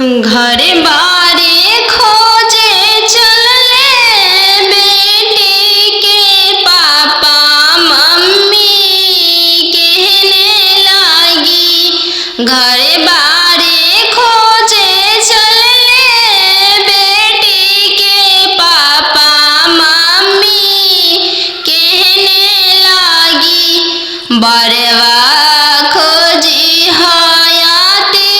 घरे बारे खोजे चलले बेटी के पापा मम्मी कहने लगी। घरे बारे खोजे चलले बेटी के पापा मम्मी कहने लगी। बरवा खोजी हयाती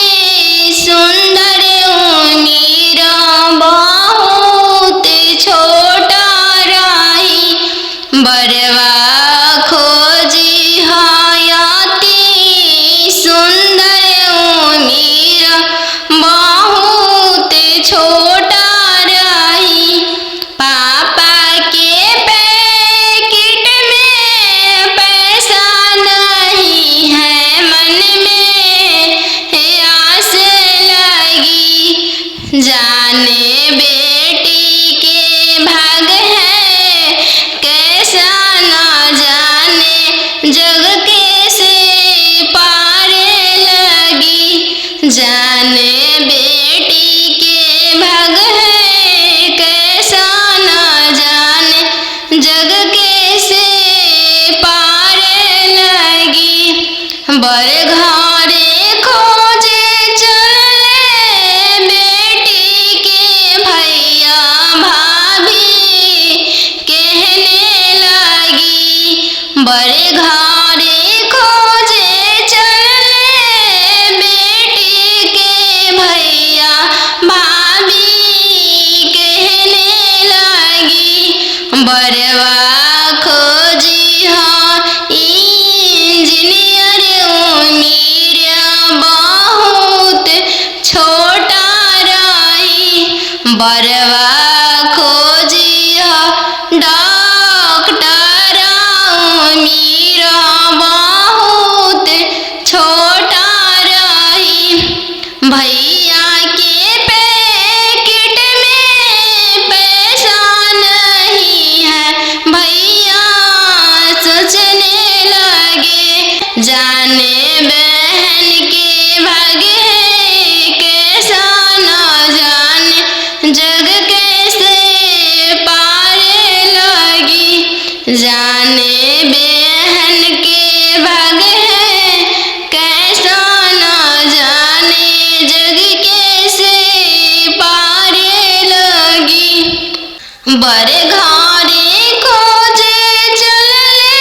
सुंदर उमीर बहुत छोटा रही। बरवा खोजी हयाती सुंदर उमीर बहुत छोटा रही। पापा के पैकेट में पैसा नहीं है, मन में आस लगी। जाने बेटी के भाग है कैसा न जाने, जग कैसे पारे लगी। जाने बेटी के भाग है कैसा न जाने, जग कैसे पारे लगी। बर घरे खोजे चलले बेटी के भैया भाभी कहने लगी। बर घरे खोजे चलले बेटी के भैया भाभी कहने लगी। बरवा खोजी हाँ इंजीनियर उमीर बहुत छोटा रही। बरवा खोजी हाँ डॉक्टर उमीर बहुत छोटा रही। भैया के पैकेट में पैसा नहीं है, भैया सोचने लगे। जाने बहन के भाग है कैसा न जाने, जग कैसे पारे लगी। जाने बहन के भाग है कैसा न जाने, जग कैसे पारे लगी। बर घरे खोजे चलले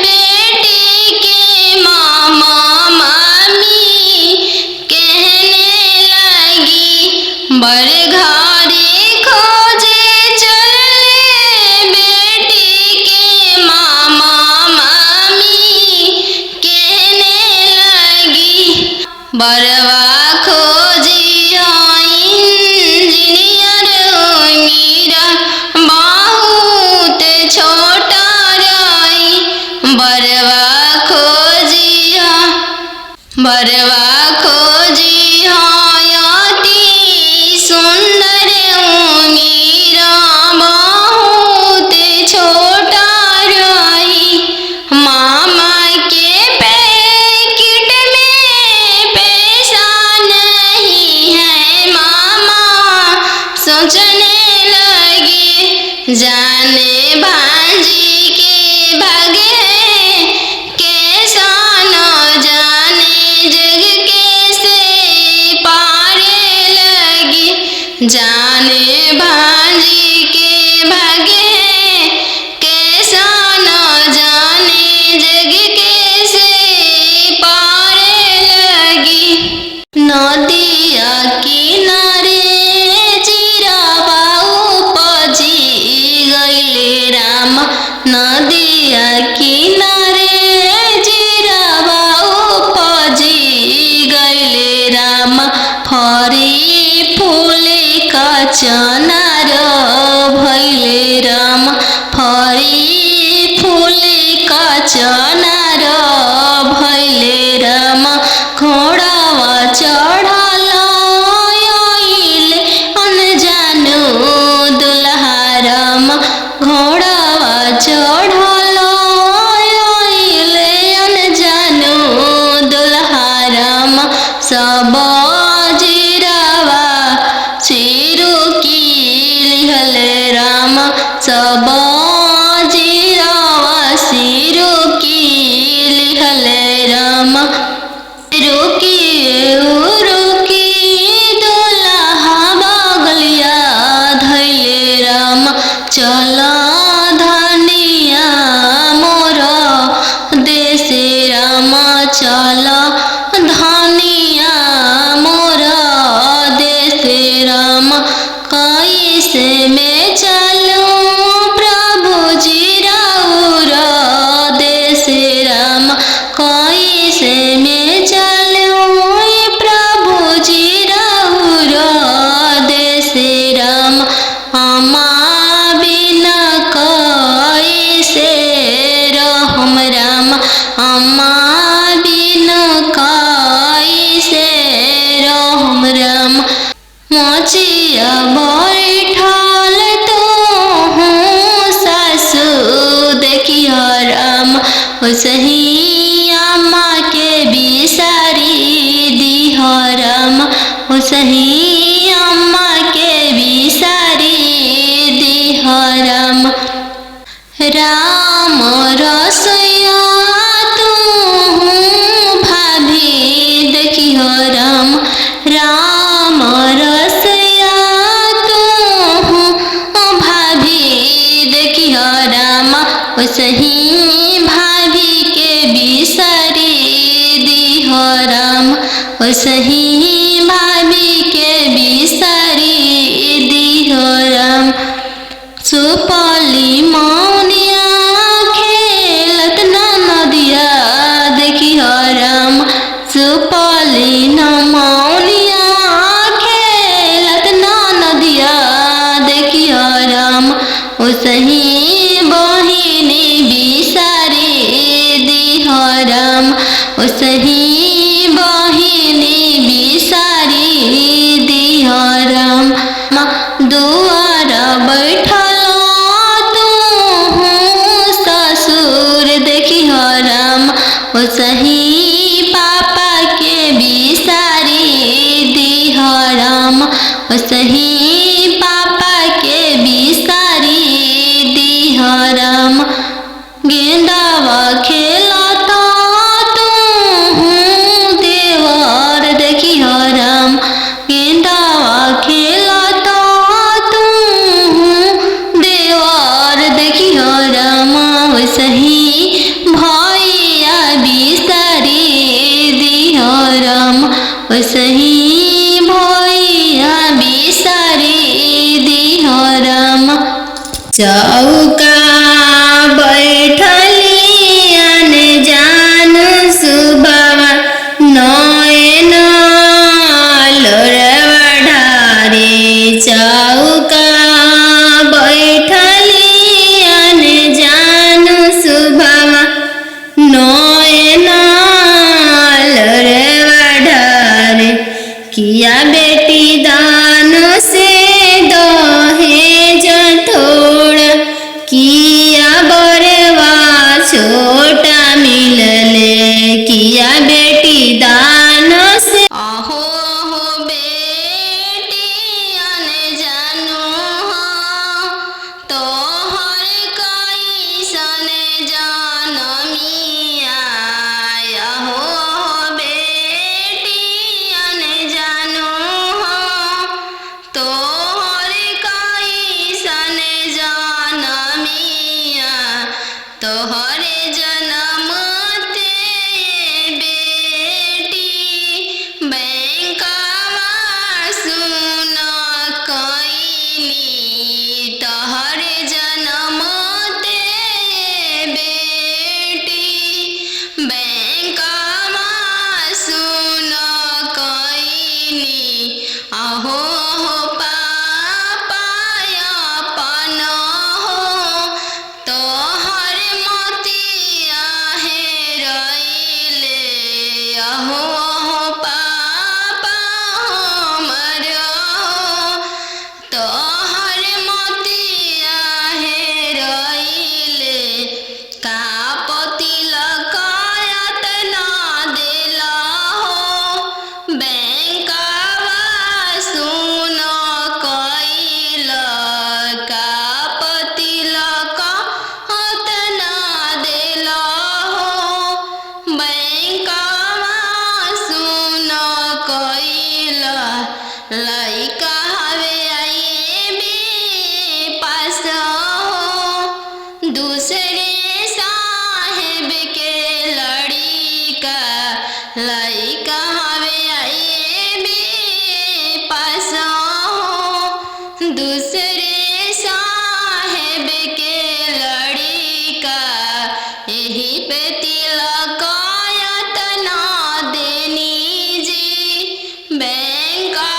बेटी के मामा मामी कहने लगी। बर घरे खोजे चलले बेटी के मामा मामी कहने लगी। बरवा खोजी हाँ इंजीनियर उमीर बहुत छोटा रही। बरवा खोजी हाँ हयाती सुंदर उमीर बहुत छोटा रही। मामा के पैकेट में पैसा नहीं है, मामा सोचने लगे। जाने भांजी के भाग है कैसा न जाने, जग कैसे पारे लगी। जाने भांजी के भाग है कैसा न जाने, जग कैसे पारे लगी। नदिया किनारे जीरावा उपजी गइले राम। नदिया किनारे जीरावा उपजी गइले राम। फरी फूले का चनार भइले राम। फरी फूले का चनार भइले राम। घोड़ावा चढ़ल आइले अनजानो दुल्हा राम। घोड़ावा चढ़ल आइले अनजानो दुल्हा राम। सब जीरा गचिया बैठल तो हूँ सासु देखिह राम ओसही अम्मा के बिसारी दिह राम ओसही अम्मा के बिसारी दिह राम। राम रसोइया तू भाभी देखिह राम राम रसोइया तू भाभी देखिह राम ओसही भाभी के बिसारी दिह राम ओसही भाभी के बिसारी दिह राम। सुपली मौनिया खेलत नदिया देखिह राम सुपली मौनिया खेलत नदिया देखिह राम ओसही बहिनी बिसारी दिह राम ओसही बहिनी बिसारी दिह राम। दुआर बैठल देखिह राम ओसही पापा के बिसारी दिह राम ओसही पापा के बिसारी दिह राम। गेंदावा खेलता तू देवर देखिह राम गेंदावा खेलता तू देवर देखिह राम ओसही भैया बिसारी दिह राम ओसही भैया बिसारी दिह राम। चौका बैठली अनजान सुबवा नयन लोरवा ढारे चौका बैठली अनजान सुबवा नयन लोरवा ढारे किया बेटी दान से दहेज थोड़ा किया बरवा छोटा मिलले किया बेटी दान से आहो हो बेटी अनजानो तोहर कैसन जनमिया आहो बेटी अनजानो तोहर कैसन जनमिया तोहरे जनम ते बेटी बैंकवा सुन कैनी तोहरे जनम ते बेटी बैंकवा सुन कैनी आहो हो पापा अपन हो तोहर मोतिया हेरैले आहो हो पापा हमर हो तोहर मोतिया हेरैले का पतिलक यातना देला हो बैंकवा सुन कैल का पतिलक यातना देला हो बैंकवा सुन कैल लइका हवे आईबी पास हो दूसरे साहेब के लड़िका लइका हवे आईबी पास हो दूसरे साहेब के लड़िका यही पे तिलक यातना देनी जी बैंकवा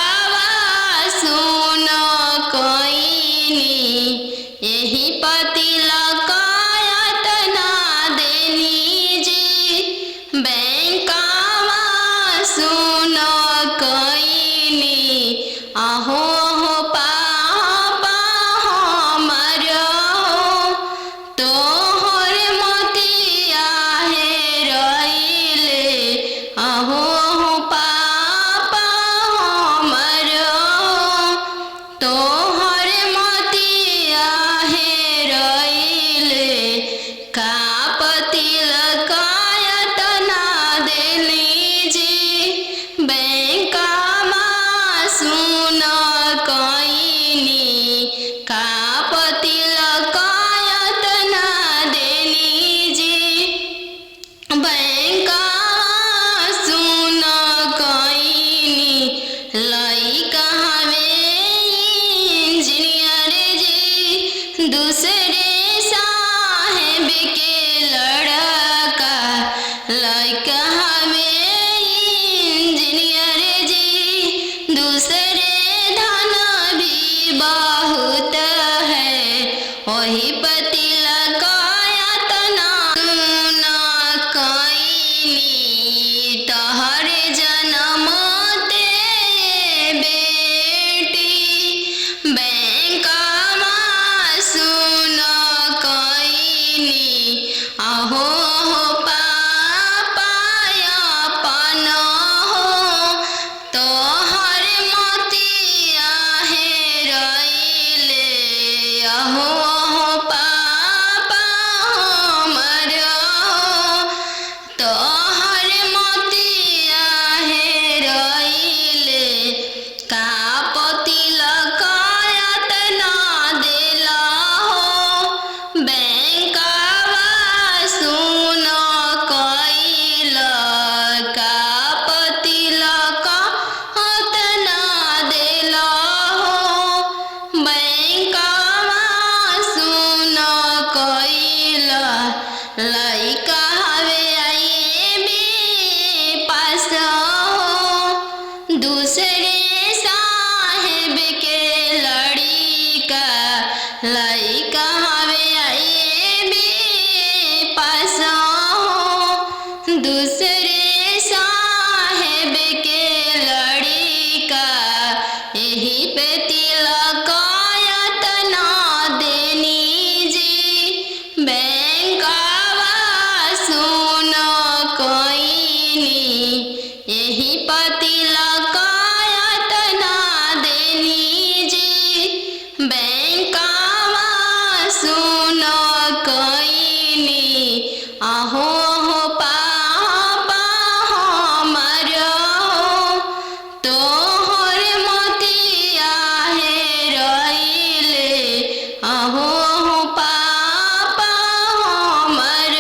बहुत है, वही पति लगाया तना सुना कईनी तहर जन्म ते बेटी बैंकमा सुन कईनी अहो पापाया पन हो तोहर मोतिया हेरैले अहो पापा हमर तोहर मोतिया हेरैले का पति लगायत ना देला हो बैंकवा सुन कइल का पति लगायत ना देला हो बैंकवा सुन कइल लइका हवे आईबी पास हो दूसरे साहेब के लड़का लइका हवे आईबी पास हो दूसरे साहेब के लड़का यही पे तिलकायत ना देनी जी बैंकवा सुन कईनी यही पति लगायत ना देनी जी बैंकवा सुन कईनी अहो पापा हमर तोहर मोतिया हेरैले अहो पापा हमर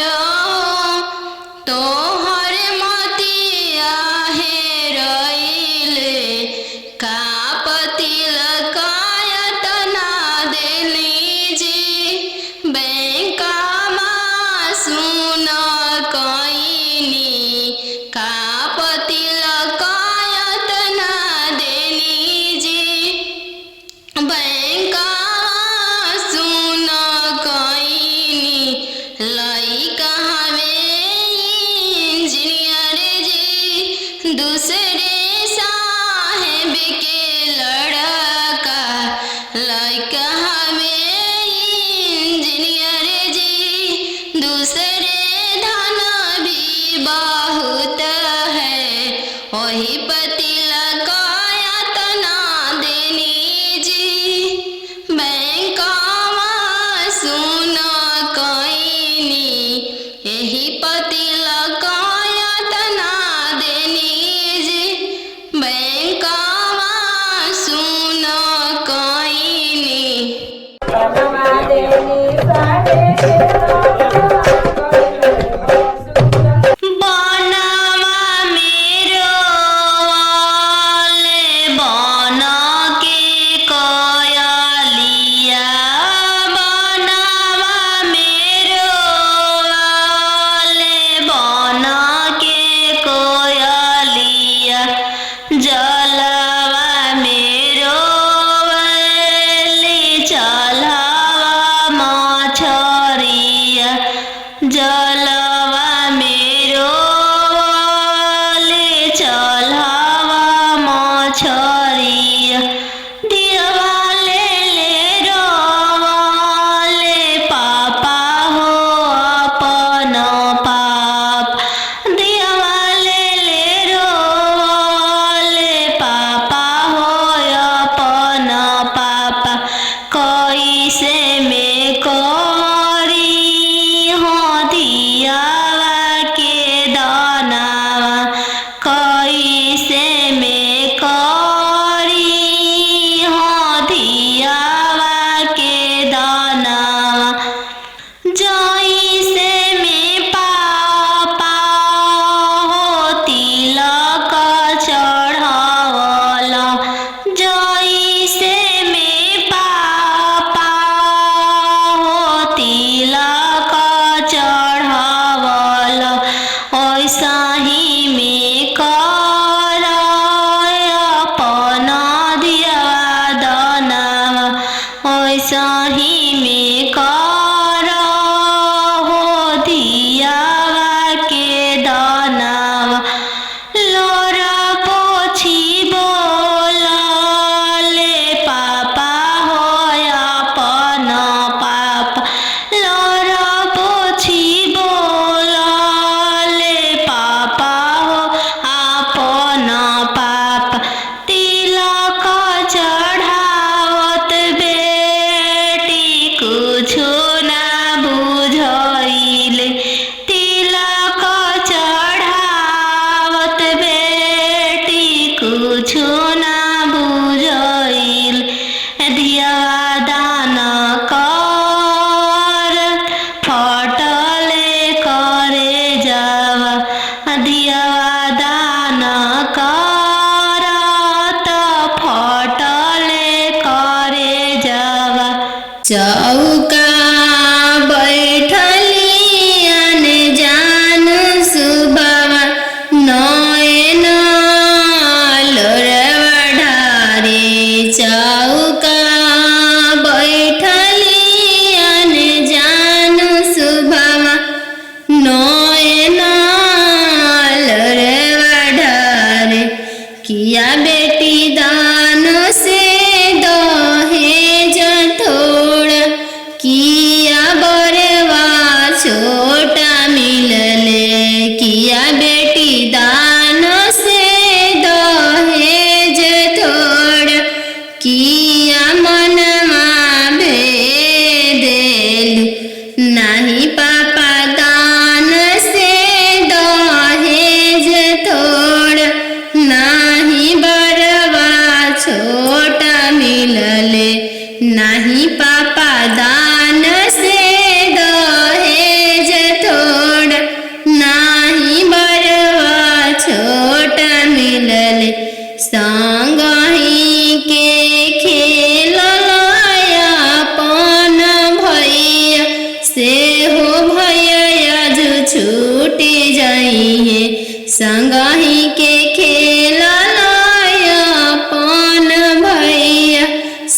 तोहर मोतिया हेरैले का पति लगायत ना देली जी बैंकवा सुन कईनी का पति लगायत ना देली जी बैंकवा सुन कईनी लइका हवे इंजीनियर जी दूसरे साहेब के लड़का लइका हवे इंजीनियर जी दूसरे धन भी बहुत है, वही पति लगायत ना देनी जी बैंकवा सुन कईनी यही पति लगायत ना देनी जी बैंकवा सुन कईनी बनवा मेरो वाले बन के कयलिया बनवा मेरो वाले बन के कोयलिया जलवा मेरो वाले चलवा मछरी सही में कर हो दियावा के दानावा लोरा पोछी बोलले पापा हो अपन पापा लोरा पोछी बोलले पापा हो अपन पापा तिलक चढ़ावत बेटी कुछु ना बुझइले तिलक चढ़ावत बेटी कुछु ना बुझइले धियावा दान कर फटले करे जावा धियावा दान कर त फटले करे जावा चौका बैठली अने जान सुबावा नयन लोरवा ढारे चौका बैठली अने जान सुबावा नयन लोरवा ढारे किया बेटी दान से दहेज थोड़ा किया बरवा छोटा मिलले किया बेटी दान से दहेज थोड़ा किया मनमा भेदेलु नहीं पापा दान से दहेज थोड़ा नहीं बरवा छोटा मिलले नहीं पापा दान से दहेज थोड़ा नहीं बरवा छोटा मिलले संगही के खेललाया अपन भैया से हो भैया जो छूटी जाइए संगही के खेललाया अपन भैया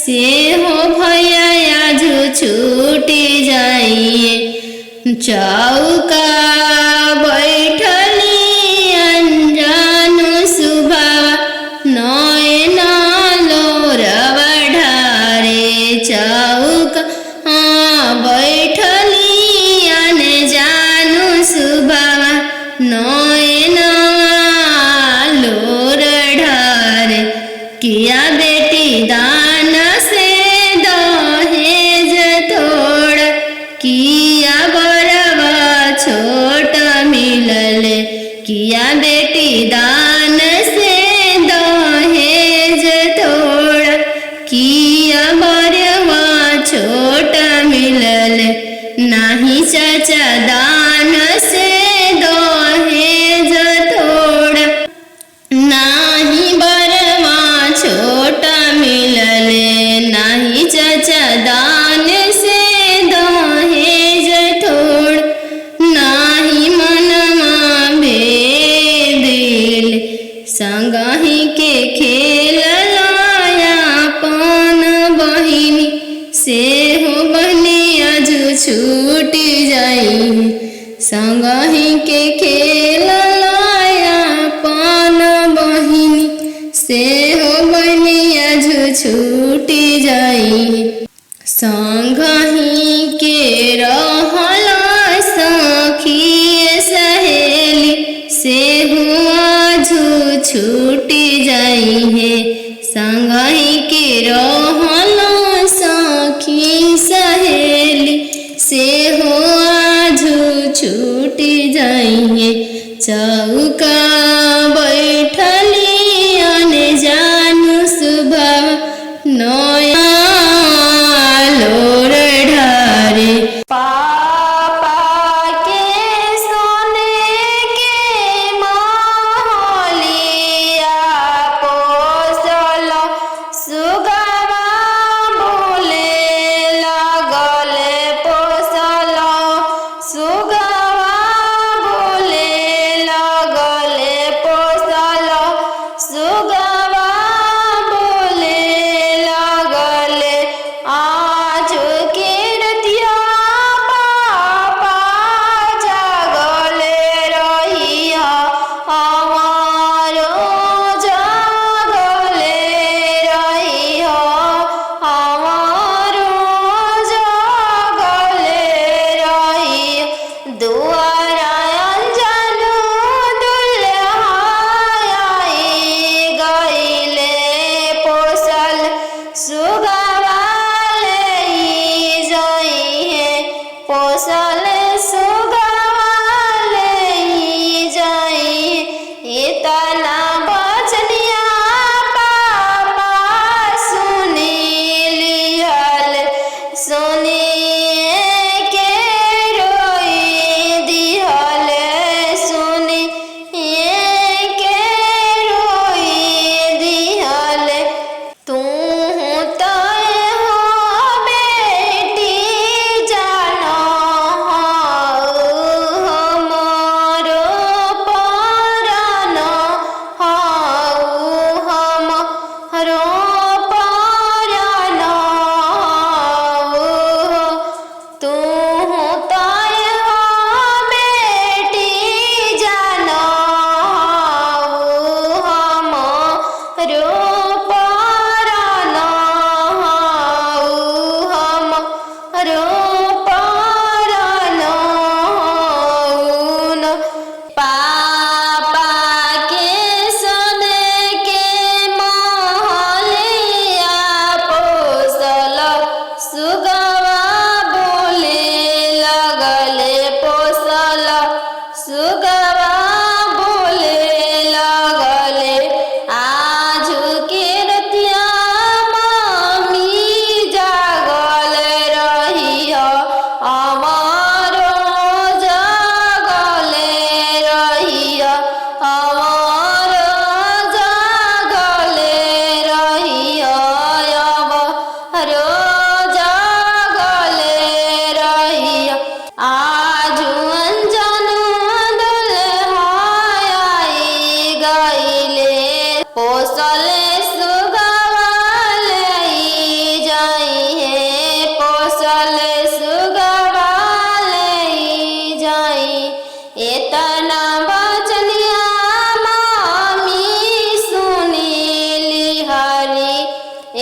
से हो भैया जो छूटी जाइए चौका बैठली अनजान सुबावा नयन लोरवा ढारे चौका बैठली अनजान सुबावा नयन लोर ढारे किया बेटी दान से दहेज थोड़ा किया बरवा छोटा मिलले किया बेटी दान से दहेज थोड़ा किया बरवा छोटा मिलले नहीं चाचा दान से दहेज थोड़ा नाही बरवा छोटा मिलले नहीं चाचा दान से दहेज थोड़ नाही मनमा भेदिल संगही के खेललाया अपन बहिनी से हो बहनिया जो छूटी जाई संगही के खेललाया अपन बहिनी से हो बहनिया जो छूटी जाई संगही के रहला सखी सहेली से हुआ जो छूटी जाई है संगही के रहला सखी सहेली से हुआ जो छूटी जाई है चौका बैठली अने जानू सुबह नया लोर ढारे पापा के सोने के महलिया पोसल सुगवा बोले लगले पोसल सुगवा बोले लगले पोसल सुगवा बोले लगले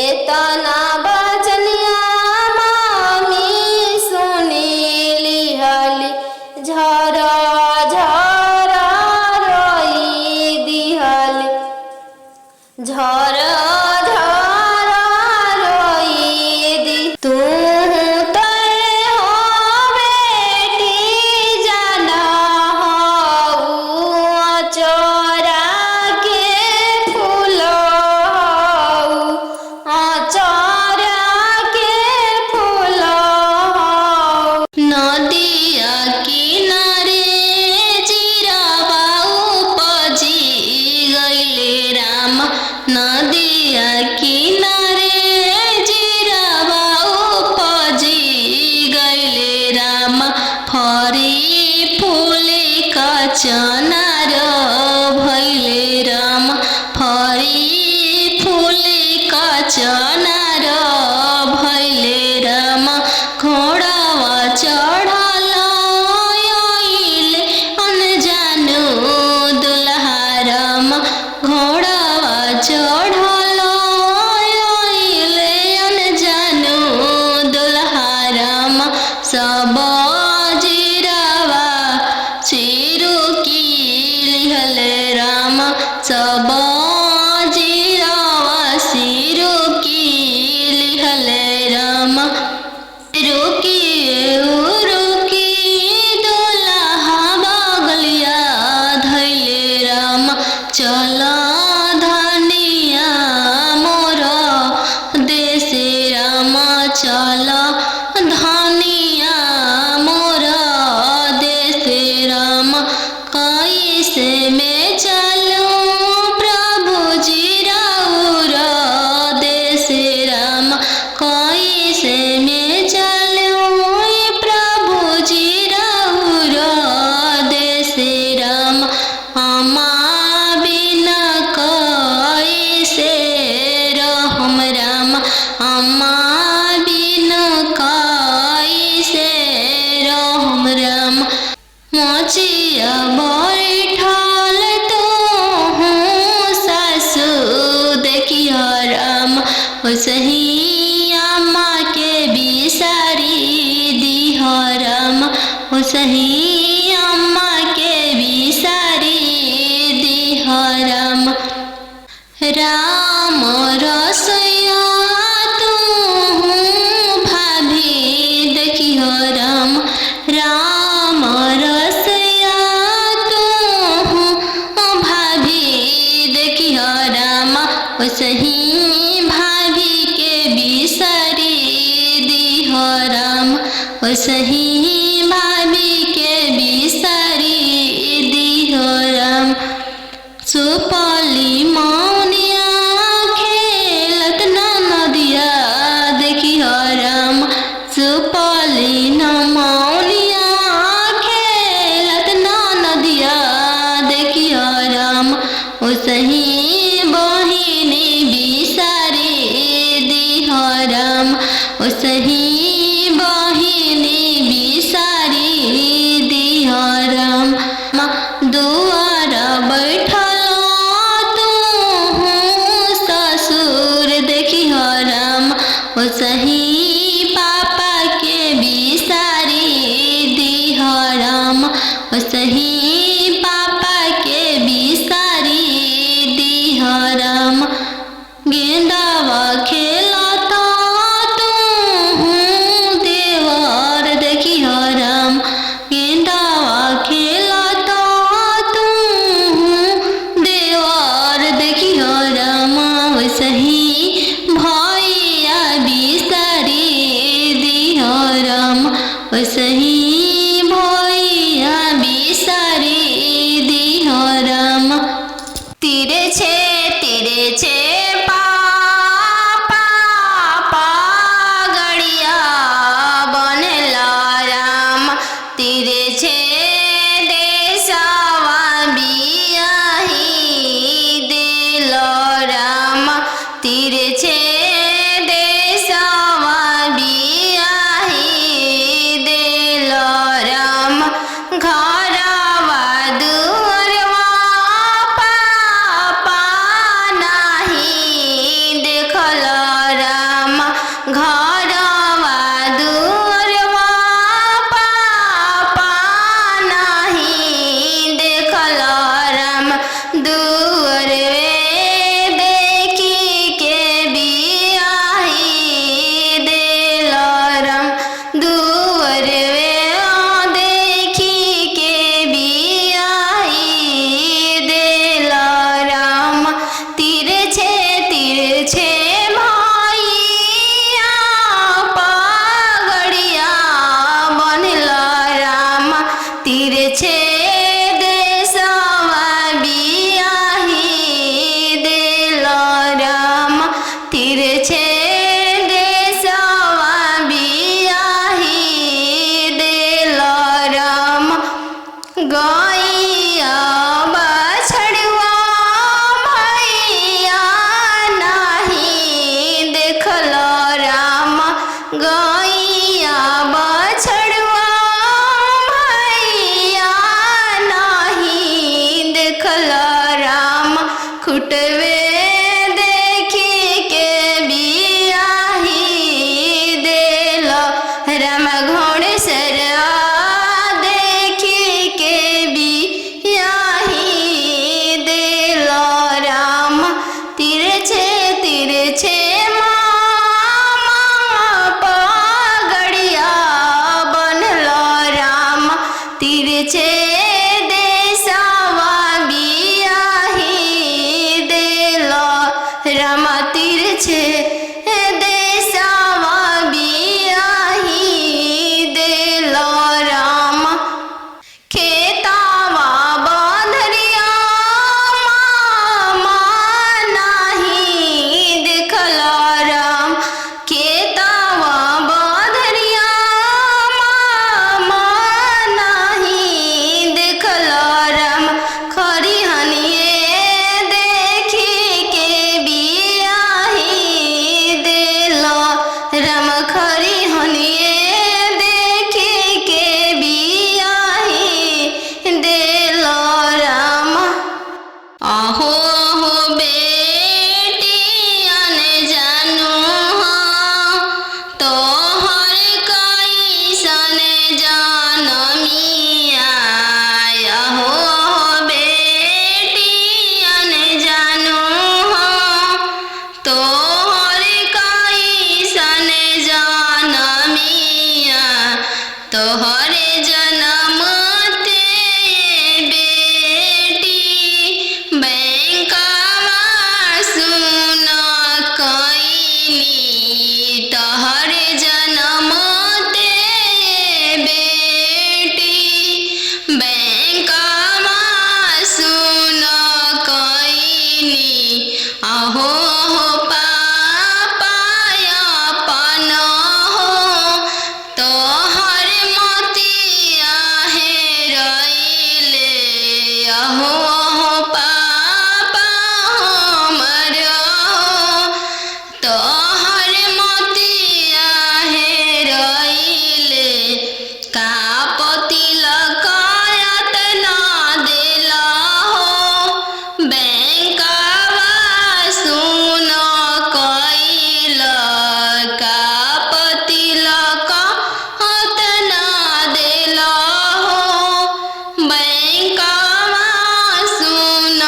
एतना बचनिया मामी सुनीली हली झरा झरा रोई दिहली झरा झरा रोई दी तू तय हो बेटी जाना हो चोरा के फूल चोरा के फूल नदिया किनारे जीरावा उपजी गइले राम नदिया किनारे जीरावा उपजी गइले राम फरी फूले का चनार भइले राम फरी फूले का चनार भइले राम घोड़ावा चढ़ल आइले अनजानो दुल्हा राम घोड़ावा चढ़ल आइले अनजानो दुल्हा राम सब जीरावा चिरू की लिहले राम सब जीरावा सिरू की लिहले राम रुकी दुल्हा बगलिया धैले राम चल धनिया मोर देशे राम चल धनिया मोर देशे राम कैसे में चलूं प्रभु जी राउर देशे राम कैसे में चलूं प्रभु जी राउर देशे राम अम्मा बिना कैसे रहम राम अम्मा बिना कैसे रहम राम मोचिया बैठल तो हूँ सासु देखिया राम ओसही अम्मा के बिसारी दिह राम ओसही अम्मा के बिसारी दिह राम राम रसोइया तू भाभी देखिह राम राम रसोइया तू भाभी देखिह राम ओसही भाभी के बिसारी दिह राम ओसही भाभी के बिसारी दिह राम सुपली मौनिया खेलत नदिया देखिह राम सुपली मौनिया खेलत नदिया देखिह राम ओसही बहिनी बिसारी दिह राम ओसही बहिनी बिसारी दिह राम दुआर बैठल तू ससुर देखिह राम ओसही पापा के बिसारी दिह राम ओसही पापा के बिसारी दिह राम गेंदावा खेलता तू देवर देखिह राम गेंदावा खेलता तू देवर देखिह राम ओसही भैया बिसारी दिह राम ओसही भैया बिसारी दिह राम तीरे छे पापा गड़िया बनेला राम तीरे छे देशवा बियाही दिल राम तीरे छे देशवा बियाही दिल गैया बछड़वा भैया नहीं देखल राम खुटवे देखी के बियाही देल राम घोड़सरवा देखी के बियाही देल राम तिरछे तिरछे पगड़िया बनल राम तिरछे देशवा बियाही देल राम तिरछे देशवा बियाही देल राम खेतावा बंधरिया मामा नहीं देखल राम खेतावा बंधरिया मामा नहीं देखल राम खरिहनिए देखी के बियाही देल राम खरिहनिए देखी के बियाही देल राम अहो अहो बेटियन जानू तोहर कैसन जनमिया अहो अहो बेटियन जानू तोहर कैसन जनमिया तोहरे जनम ते बेटी बैंकवा सुन कैनी तोहरे जनम ते बेटी बैंकवा सुन कैनी अहो हो पापा अपन हो तोहर मोतिया हेरैले अहो हो पापा हमर तोहर मोतिया हेरैले कापति लकायत ना देला हो बैंकवा सुन कैल कापति लकायत ना देला हो बैंकवा सुन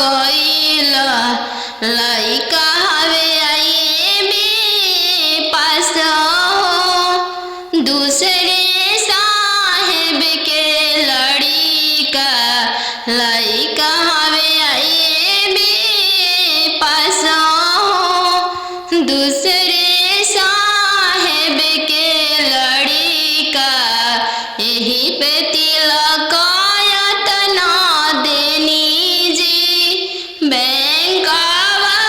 कैल लइका हवे आईबी पास हो दूसरे साहेब के लड़िका लइका हवे आईबी पास हो दूसरे साहेब के लड़िका यही पे तिलकायत ना देनी जी बैंकवा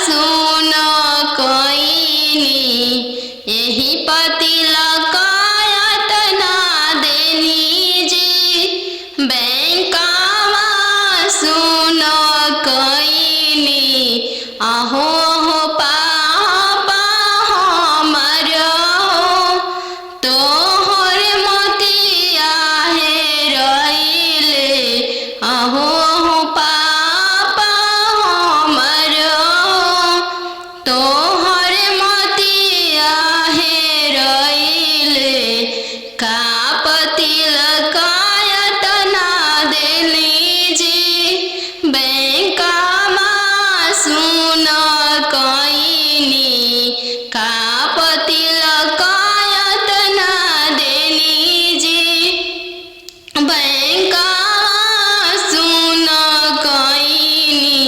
सुन कैनी यही पति लकायत ना देनी जी बैंकवा सुन कैनी अहो हो पापा हमर तोहर मोतिया हेरैले अहो हो पापा हमर तोहर मोतिया हेरैले कापति लकायत ना देली जी बैंकवा सुन कैनी कापति लकायत ना देली जी बैंकवा सुन कैनी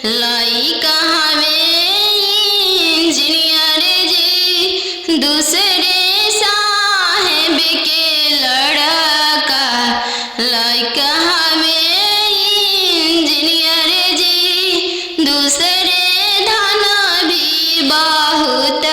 लइका हवे इंजीनियर जी दूसरे साहेब के लड़का लइका हवे इंजीनियर जी दूसरे धन भी बहुत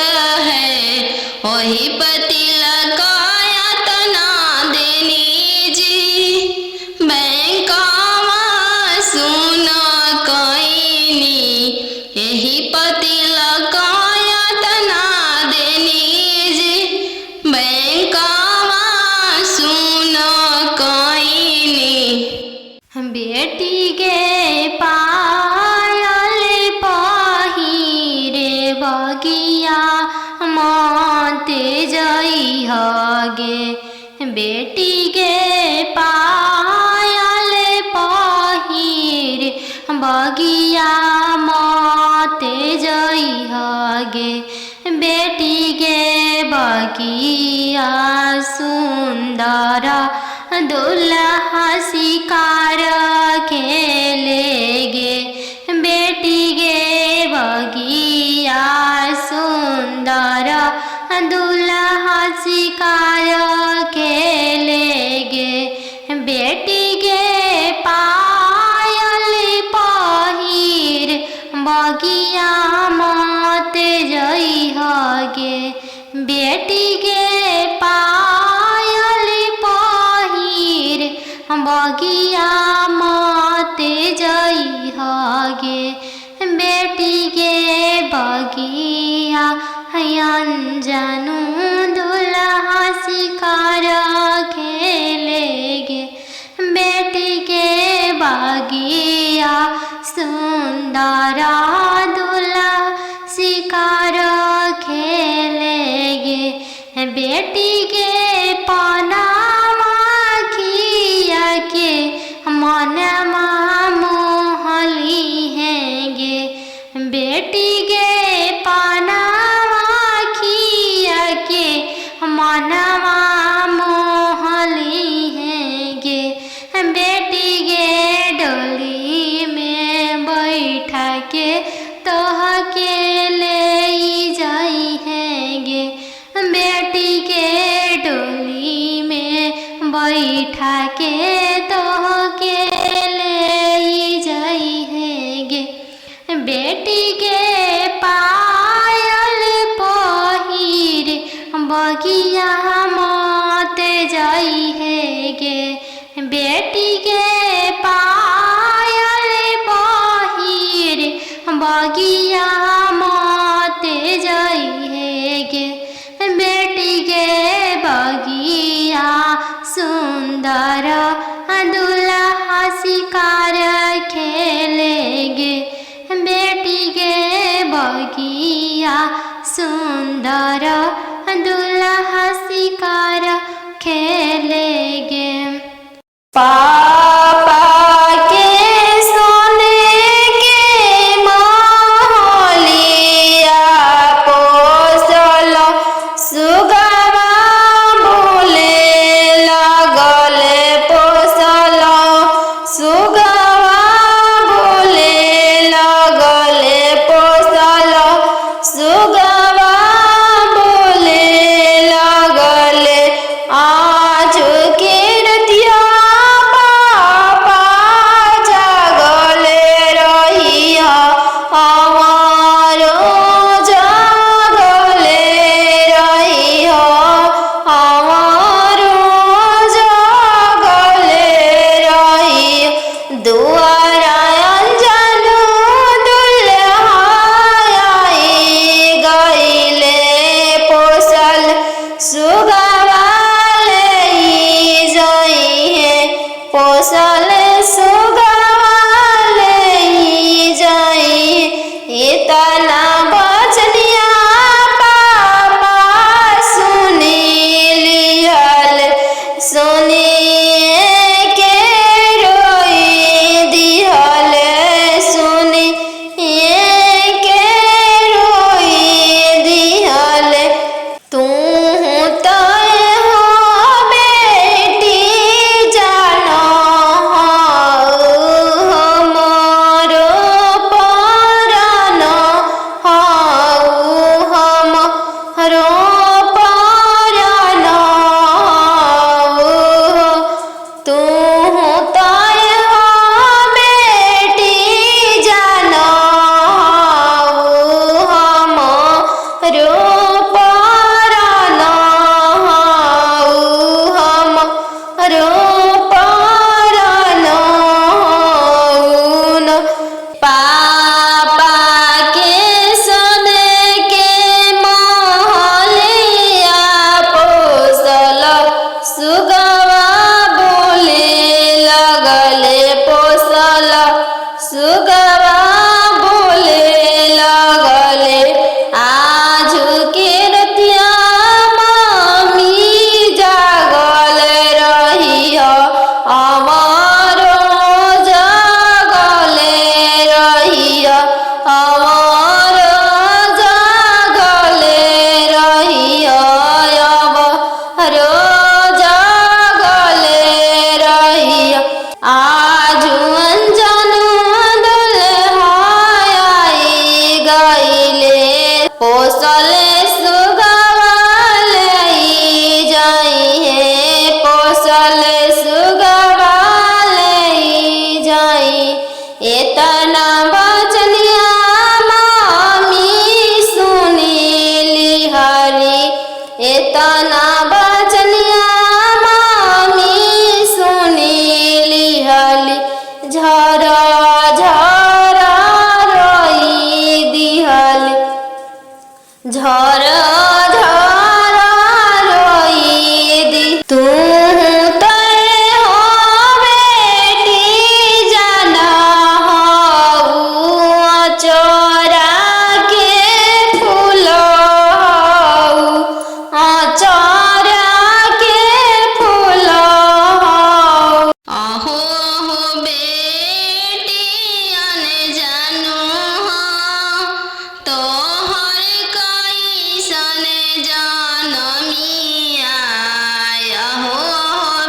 माते जइहा गे बेटी गे पायल पहिर बगिया माते जइहा गे बेटी गे बगिया सुंदर दुल्हा शिकार खेले गे बेटी गे बगिया सुंदर दुल्हा शिकार खेले गे बेटी गे पायल पहिर बगिया माते जइहा गे बेटी गे पायल पहिर बगिया माते जइहा गे बेटी गे बगिया अंजनु दुल्हा शिकार खेले गे बेटी गे बगिया सुंदर दुल्हा शिकार खेले गे बेटी गे पनामा खिया के मनमा मोहली है गे बेटी गे पनामा खिया के मनवा मोहली है गे बेटी गे डोली में बैठा के तोह के ले जाई है गे बेटी के डोली में बैठा के तोह के ले जाई है गे बेटी के पायल पहिर बगिया माते जाई है गे बेटी के पायल पहिर बगिया माते जाई है गे बेटी के बगिया सुंदर दुल्हा शिकार खेले गे बेटी के बगिया सुंदर दुल्हा शिकार खेले गे पापा के सोने के महलिया पोसल सुगवा बोले लगले पोसल सुगवा बोले लगले पोसल सुगवा बोले लगले आज के रतिया घर घर रोई दी तू तय हो बेटी जाना हो चोरा के फूल चोरा के फूल अहो हो बेटी अन जानू तोहर कैसन जनमिया अहो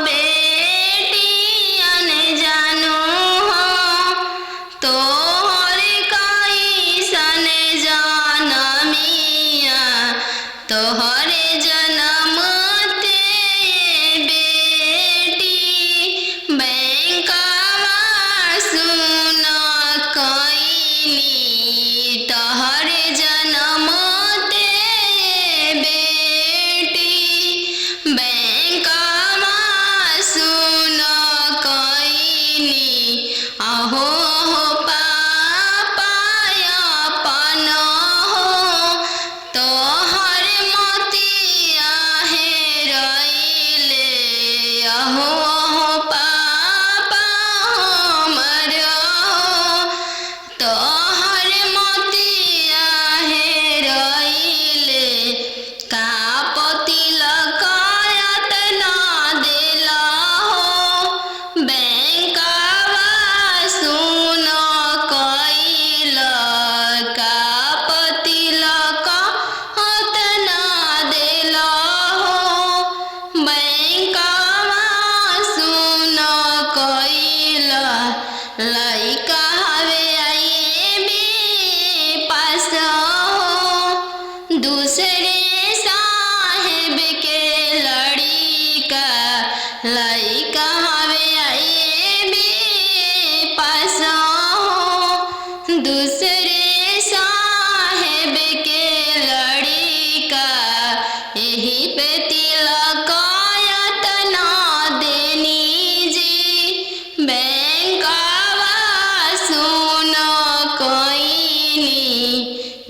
बेटी अन जानू तोहर कैसन जनमिया तोहर जनम ते बेटी बैंकवा सुन कैनी तोहर जनम ते बेटी बैंकवा सुन कैनी अहो पापा अपन हो तोहर मोतिया हेरैले अहो पापा हमर तोहर मोतिया हेरैले का तिलकायत ना देला हो बैंकवा सुन कैल का तिलकायत ना देला हो बैंकवा सुन कैल लइका हवे आईबी पास हो दूसरे साहेब के लड़िका लइका हवे आईबी पास हो दूसरे साहेब के लड़िका यही पे तिलकायत ना देनी जी बैंकवा सुन कैनी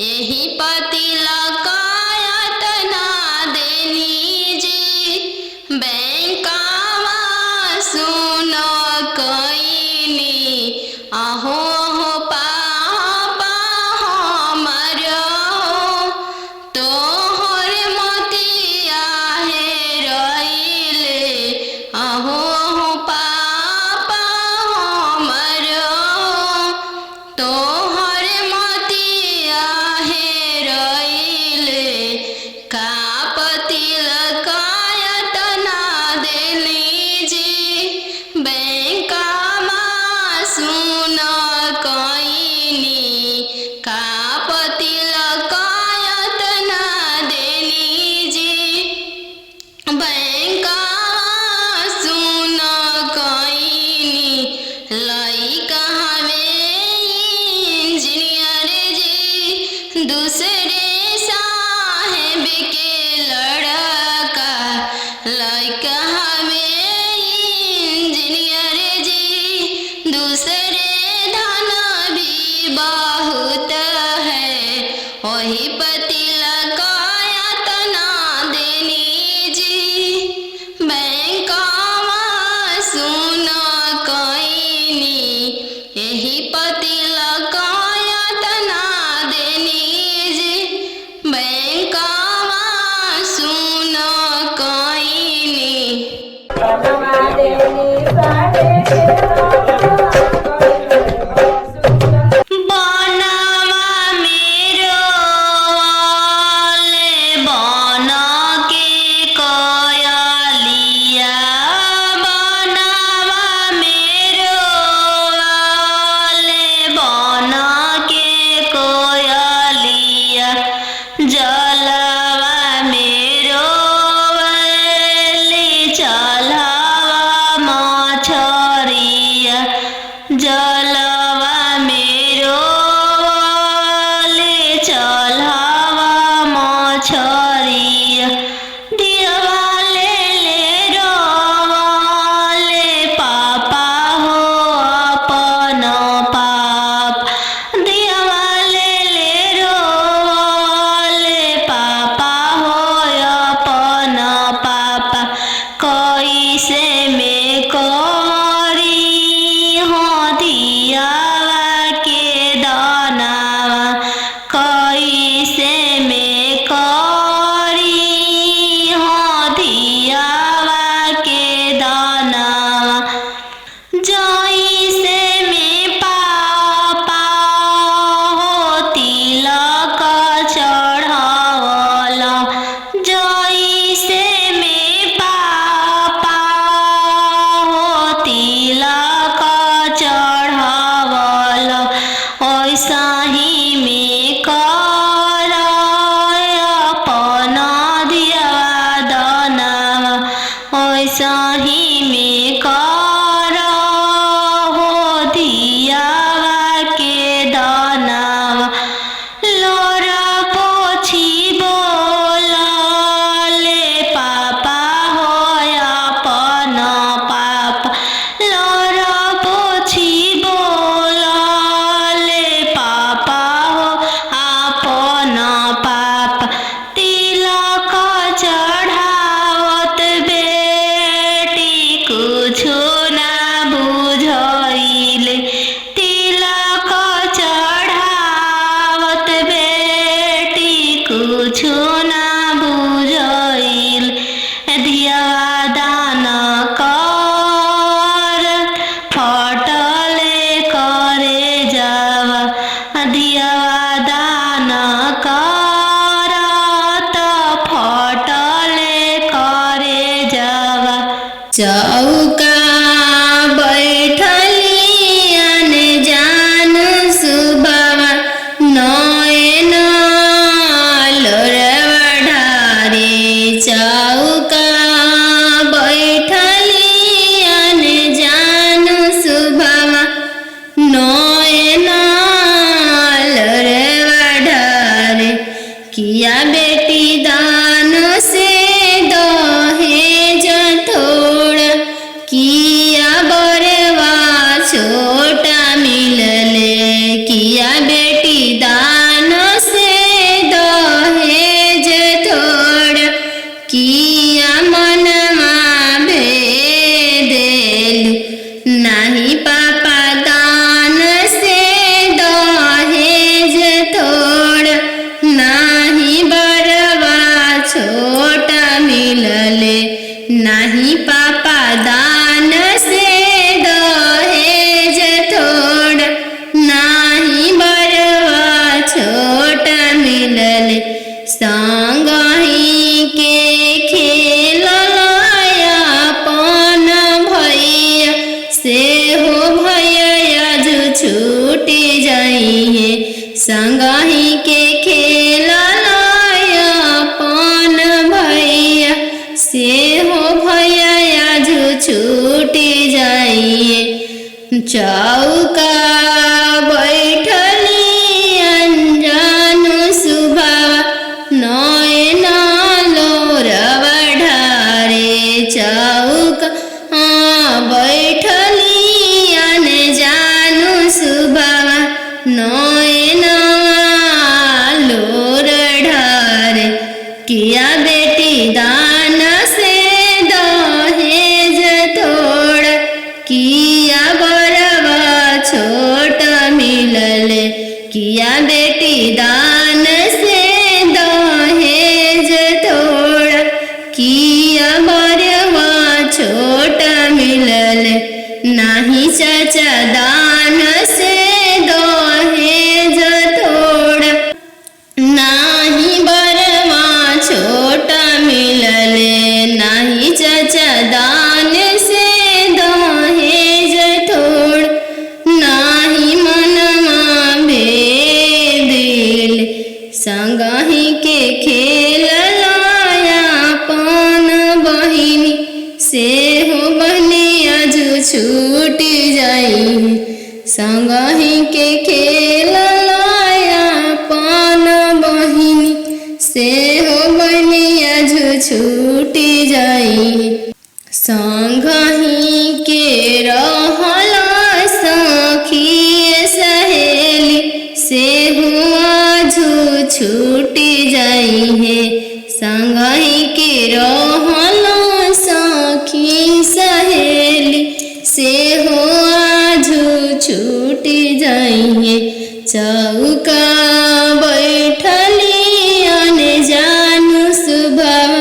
यही पर तिलकायत ना देनी जी बैंकवा सुन कैनी अहो पापा हमर तोहर मोतिया हेरैले अहो पापा हमर तोहर मोतिया हेरैले का तिलकायत ना देली जी बैंकवा सुन कैनी का तिलकायत ना देली जी बैंकवा सुन कैनी लइका हवे इंजीनियर जी दूसरे साहेब के लड़का लइका हवे इंजीनियर जी दूसरे धन भी बहुत है वही पर तिलकायत ना देनी जी बैंकवा सुन कैनी यही पर तिलकायत ना देनी जी बैंकवा सुन कैनी बनवा मेरो वाले बना के कयालिया बनवा मेरो वाले बना के कोयलिया जलवा मेरो वाले चलावा मछरिया जलवा मेरो वाले चलावा मछरिया दिवाले ले रोवाले पापा हो अपन पाप दिवाले ले रोवाले पापा चौका बैठली अने जानु सुबावा नयन लोरवा ढारे चौका बैठली अने जानु सुबावा नयन लोरवा ढारे किया बेटी दान से दहेज थोड़ा किया बरवा छोटा मिलले किया बेटी दान से दहेज थोड़ा किया मनमा भेदेलु नहीं पापा दान से दहेज थोड़ा नहीं बरवा छोटा मिलले नहीं पापा दान से दहेज थोड़ा नहीं बरवा छोटा मिलले संगही के खेललाया पन भैया से हो भैया जो छूटी जाइए संगही के खेललाया पन भैया से हो भैया जो छूटी जाइए चौका बैठली अनजानु सुबावा नयन लोरवा ढारे चौका बैठली अनजानु सुबावा नयन लोर ढारे किया बेटी दान से दहेज थोड़ा किया बरवा छोटा मिलले किया बेटी दान से दहेज थोड़ा किया बरवा छोटा मिलले नहीं चाचा दान से दहेज थोड़ा नहीं बरवा छोटा मिलले नहीं चाचा दान से दहेज थोड़ा नहीं मनमा भेदिल संगही के खेललाया पन बहिनी से हो बनिया जो छूटी जाई संगही के खेललाया पन बहिनी से हो बनिया जो छूटी जाई संगही के रहला सखी सहेली से हुआ जो छूटी जाई है संगही के रहला सखी सहेली से हुआ जो छूटी जाई है चौका बैठली अने जानु सुबावा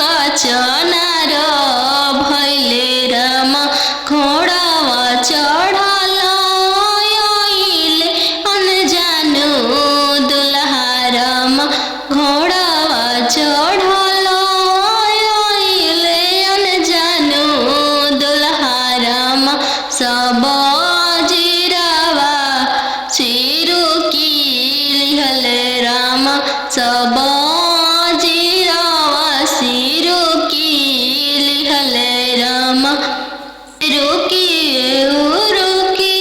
कचनार भैले राम घोड़ावा चढ़ल आइले अनजानो दुल्हा राम घोड़ावा चढ़ल आइले अनजानो दुल्हा राम सब जीरावा चिरु की लिहल राम सब जीरावा सिरु की लिहल राम रुकी रुकी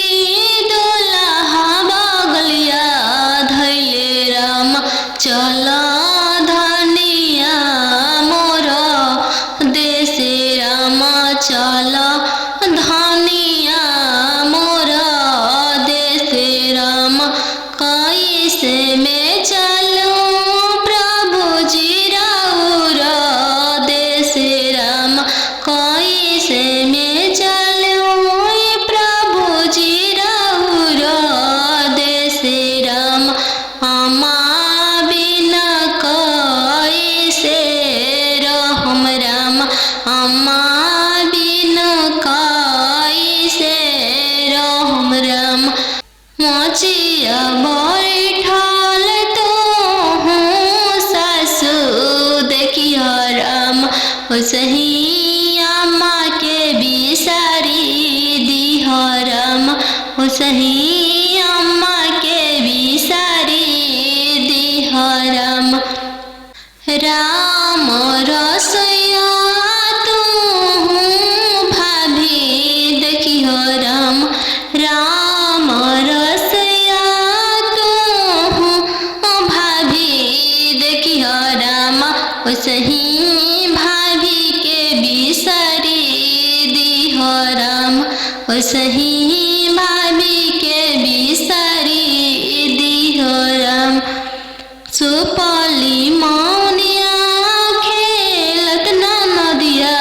दुल्हा बगलिया धैले राम चल धनिया मोर देश राम चल धनिया मोर देश राम कैसे में चलूं प्रभु जी राउर देश राम कैसे में चलूं प्रभु जी राउर देश राम अम्मा बिना कैसे रहम राम अम्मा बिना कैसे रहम राम मोचिया बैठल तो हूँ सासु देखिया राम सही अम्मा के बिसारी दिह राम सही अम्मा के बिसारी दिह राम राम रसोइया तू भाभी देखियो राम राम रसोइया तू भाभी देखियो राम सही भाभी के बिसारी दिह राम सही भाभी के बिसारी दिह राम सुपली मौनिया खेलत ना नदिया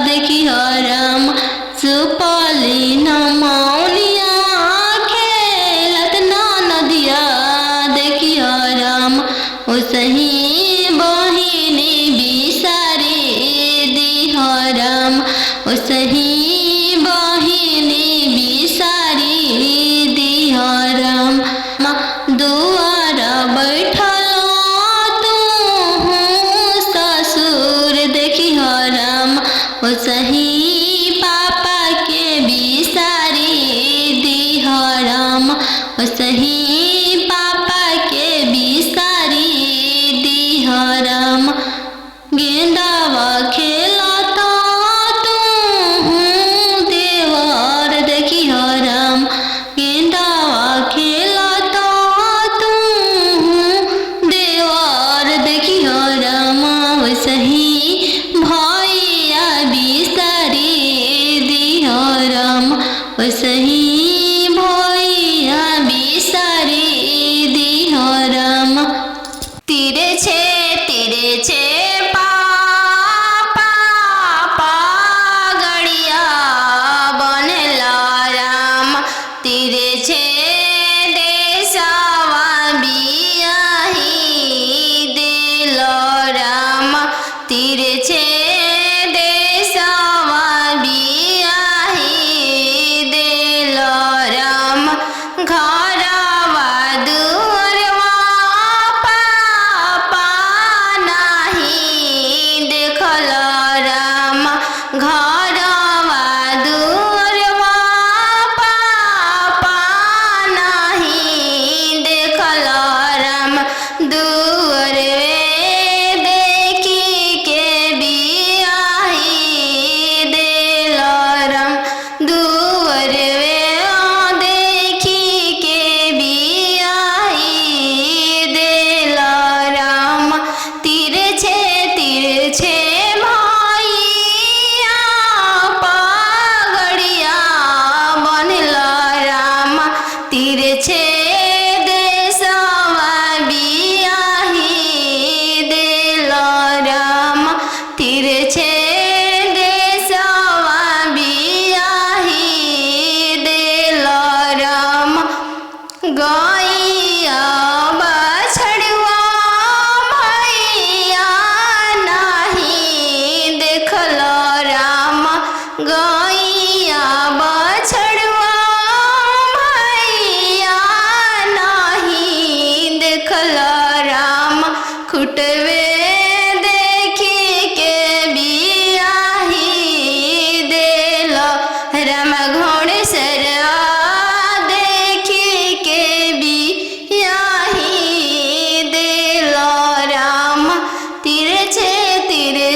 देखियो राम सुपली न मौनिया खेलत ना नदिया देखियो राम सही बहिनी बिसारी दिह राम सही बहिनी बिसारी दिह राम दुआर बैठल तू ससुर देखिह राम सही पापा के बिसारी दिह राम सही पापा के बिसारी दिह राम गेंदावा खेलता तू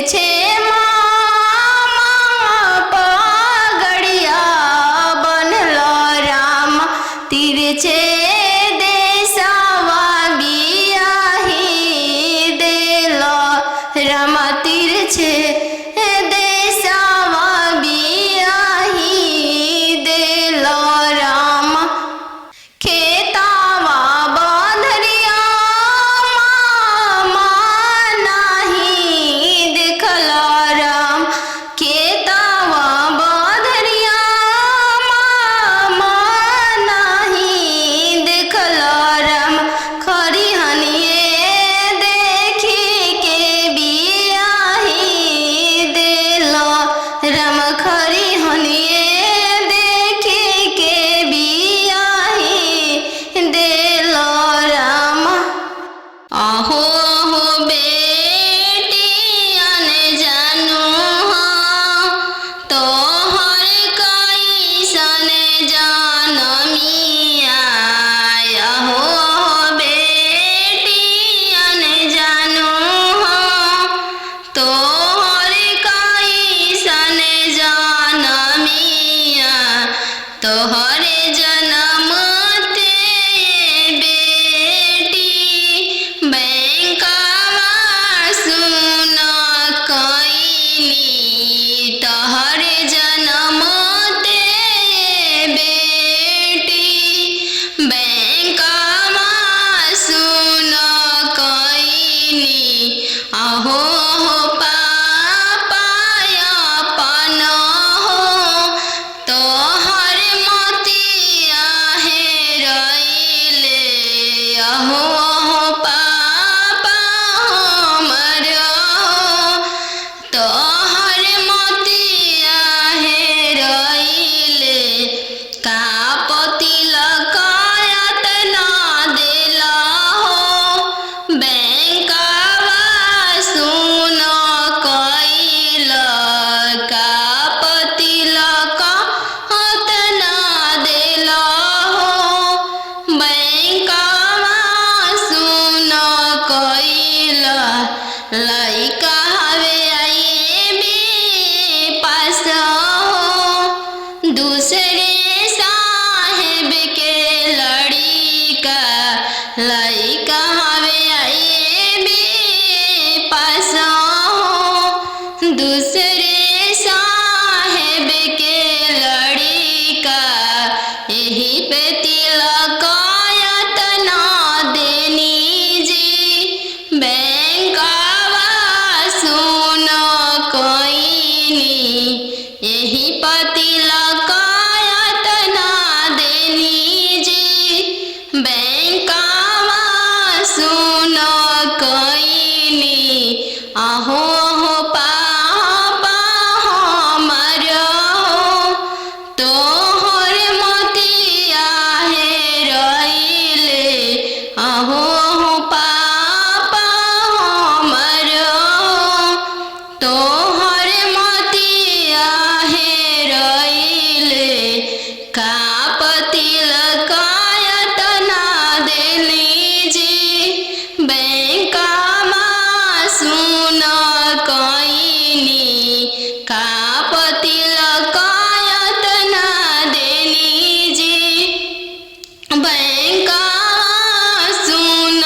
तिरछे मामा पगड़िया बनलो राम, तिरछे देशवा बियाही देलो राम, तिरछे देशवा बियाही देलो राम। खेतावा बंधरिया मामा नाही देखलो राम, खेतावा बंधरिया मामा नाही देखलो राम। खरिहनिए देखी के बियाही देलो राम, खरिहनिए देखी के बियाही देलो राम। अहो हो बेटियन जानू हाँ, तोहर कैसन जनमिया। अहो हो बेटियन जानू हाँ, तोहर कैसन जनमिया। तोहरे जनम ते बेटी बैंकवा सुन कइनी। तोहरे जनम ते बेटी बैंकवा सुन कइनी। अहो हो पापा अपन हो, तोहर मोतिया हेरइले। अहो हो पापा हमर हो, तोहर मोतिया हेरइले। का पतिलक यातना देला हो, बैंकवा सुन कइल। का पतिलक यातना देला हो, बैंकवा सुन कइल। लइका हवे आईबी पास हो, दूसरे साहेब के लड़िका। लइका हवे आईबी पास हो, दूसरे साहेब के लड़िका। यही पे तिलक यातना देनी जी, बैंकवा सुन कइनी। यही पे तिलक यातना देनी जी, बैंकवा सुन कइनी। अहो हो पापा हमर हो, तोहर मोतिया हेरइले। अहो हो पापा हमर हो, तोहर मोतिया हेरइले। का पतिलक यातना देनी जी, बैंकवा सुन कइनी। का पतिलक यातना देनी जी, बैंकवा सुन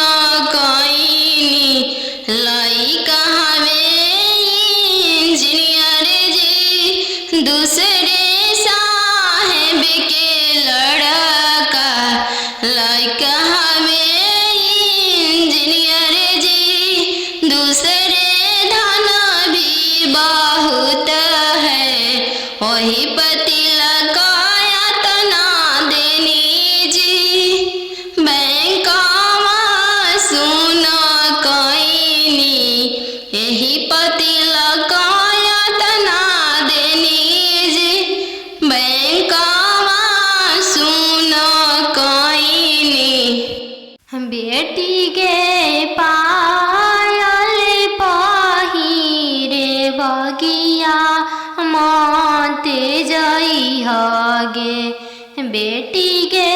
कइनी। लइका हवे इंजीनियर जी, दूसरे साहेब के लड़का। लइका हवे इंजीनियर जी, दूसरे धन भी बहुत है। वही पतिलक यातना देनी जी, बैंकवा सुन कइनी। यही पतिलक यातना देनी जी, बैंकवा सुन कइनी। बेटी के पायल पहिरे बगिया मत जइहगे। बेटी के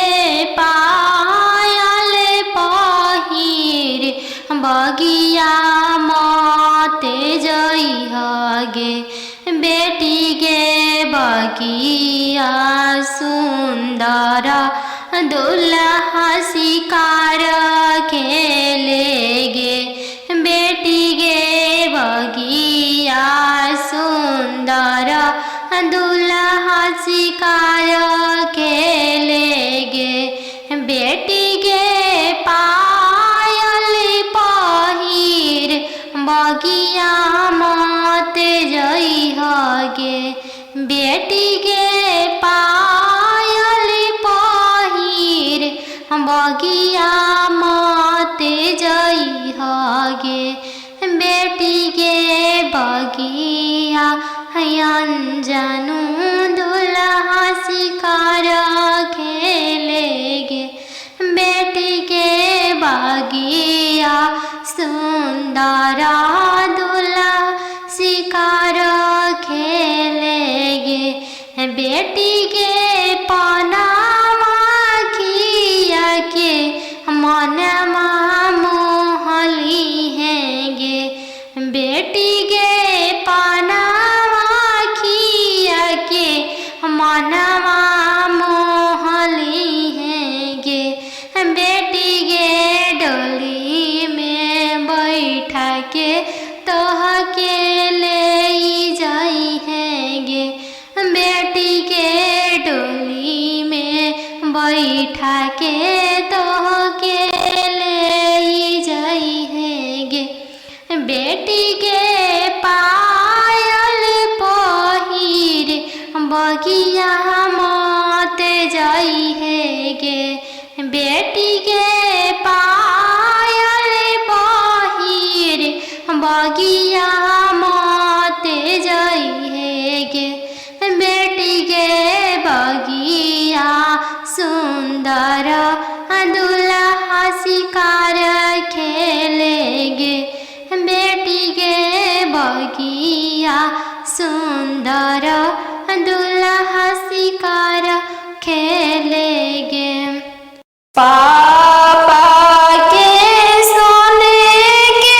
पायल पहिरे बगिया मत जइह गे बेटी गे बगिया सुंदर दुल्हा शिकार खेले गे बेटी गे बगिया सुंदर दुल्हा शिकार खेले गे बेटी गे पायल पहिर बगिया मत जइह गे बेटी गे पायल पहिर बगिया मत जइह गे बेटी गे बगिया अनजानु दुल्हा शिकार खेले गे बेटी के बगिया सुंदर दुल्हा शिकार खेले गे बेटी के पनामा खिया के मनमा मोहली है गे बेटी गे पनामा खिया के मनवा मोहली है गे बेटी गे डोली में बैठा के तोह के ले जाई है गे बेटी के डोली में बैठा के तोह के ले जाई है गे बेटी के पायल पहिर बगिया मत जाई है गे बेटी के पायल पहिर बगिया मत जाई है गे बेटी के बगिया सुंदर दुल्हा शिकार खेले गे बेटी के बगिया सुंदर दुल्हा शिकार खेले गे पापा के सोने के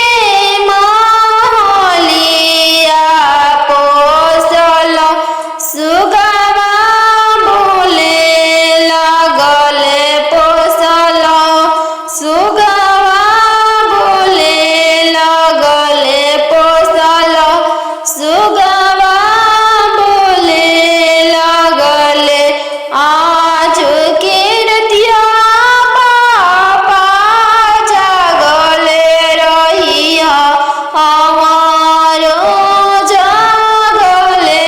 महलिया पोसल सुगवा बोले लगले पोसल सुगवा बोले लगले पोसल सुगवा बोले लगले आज के रतिया पापा जागले रहिया हमारो जागले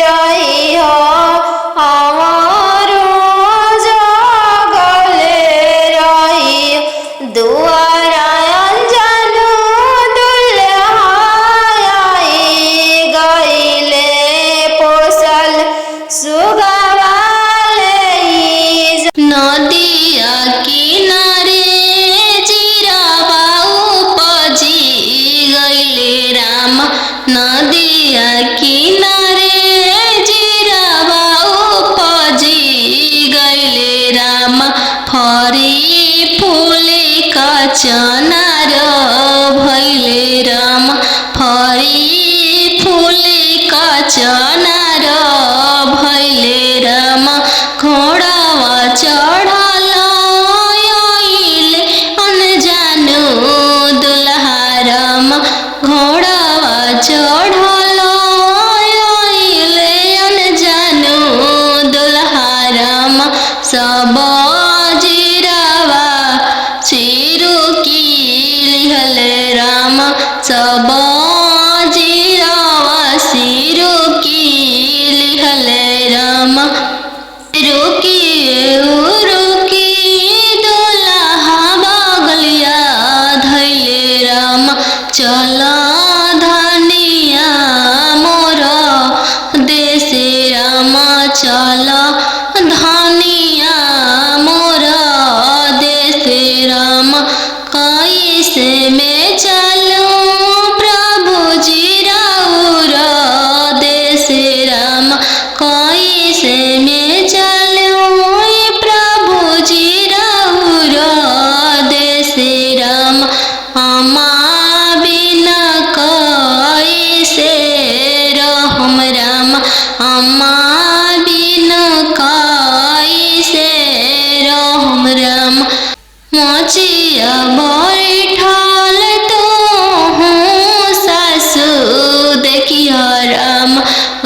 रहिया हमारो जागले रहिया दुआरा अनजानु दुल्हा आई गइले पोसल सुगवा नदिया किनारे जीराबा उपजी गइले राम नदिया किनारे जीराबा उपजी गइले राम फरी फूले कचनार भइले राम फरी फूले कचनार भइले राम घोड़ावा चढ़ल आइले अनजानु दुल्हा राम घोड़ावा चढ़ल आइले अनजानु दुल्हा राम सब जीरावा चिरू की लिहले राम सब जीरावा सिरू की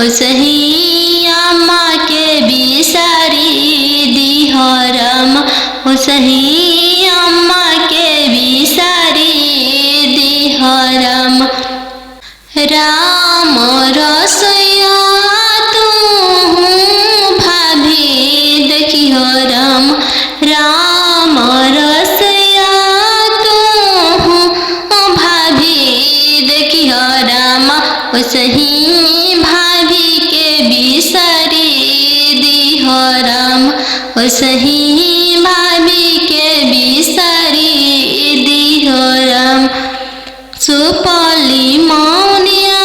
ओसही अम्मा के बिसारी दिह राम ओसही अम्मा के बिसारी दिह राम राम रसैया तू भाभी देखिह राम राम रसैया तू भाभी देखिह राम ओसही भाभी के बिसारी दिह राम ओसही भाभी के बिसारी दिह राम सुपली मौनिया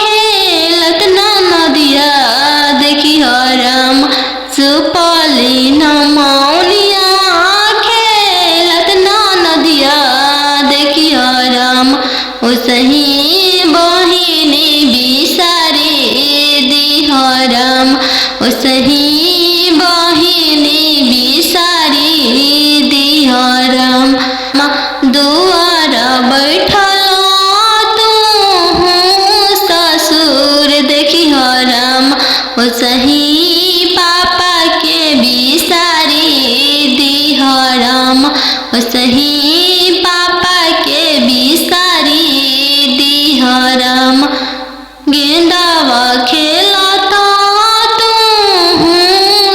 खेलत नदिया देखिह राम सुपली मौनिया खेलत नदिया देखिह राम ओसही बहिनी बिसारी दिह राम ओसही बहिनी बिसारी दिह राम दुआर बैठल ससुर देखिह राम ओसही पापा के बिसारी दिह राम ओसही पापा के बिसारी दिह राम गेंदावा खेलत तू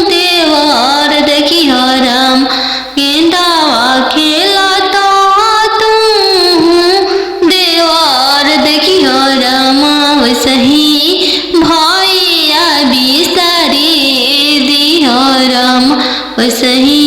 देवर देखिह राम गेंदावा खेलत तू देवर देखिह राम ओसही भैया बिसारी दिह राम ओसही